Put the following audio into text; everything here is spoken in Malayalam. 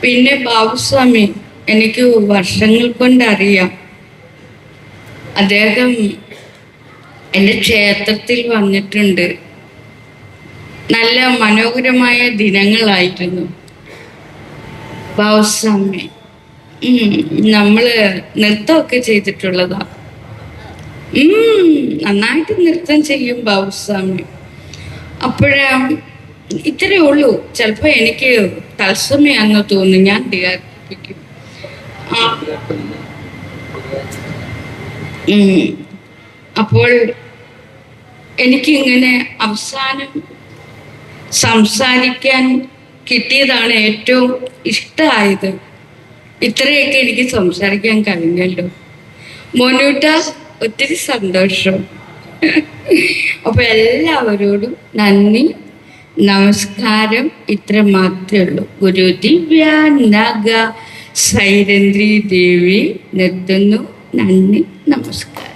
പിന്നെ ബാബുസ്വാമി എനിക്ക് വർഷങ്ങൾ കൊണ്ടറിയാം. അദ്ദേഹം എൻ്റെ ക്ഷേത്രത്തിൽ വന്നിട്ടുണ്ട്. നല്ല മനോഹരമായ ദിനങ്ങളായിരുന്നു ബാബുസ്വാമി. നമ്മള് നൃത്തമൊക്കെ ചെയ്തിട്ടുള്ളതാ. നന്നായിട്ട് നൃത്തം ചെയ്യും ബാബുസ്വാമി. അപ്പോഴാ ഇത്രയേ ഉള്ളൂ. ചിലപ്പോൾ എനിക്ക് തത്സമയാണെന്ന് തോന്നുന്നു, ഞാൻ ധ്യാനിപ്പിക്കും. അപ്പോൾ എനിക്കിങ്ങനെ അവസാനം സംസാരിക്കാൻ കിട്ടിയതാണ് ഏറ്റവും ഇഷ്ടമായത്. ഇത്രയൊക്കെ എനിക്ക് സംസാരിക്കാൻ കഴിഞ്ഞല്ലോ. മോനൂട്ട, ഒത്തിരി സന്തോഷം. അപ്പൊ എല്ലാവരോടും നന്ദി, നമസ്കാരം. ഇത്ര മാത്രമേ ഉള്ളൂ. ഗുരു ദിവ്യ നഗ സൈരന്ദ്രി ദേവി നിർത്തുന്നു. നന്ദി, നമസ്കാരം.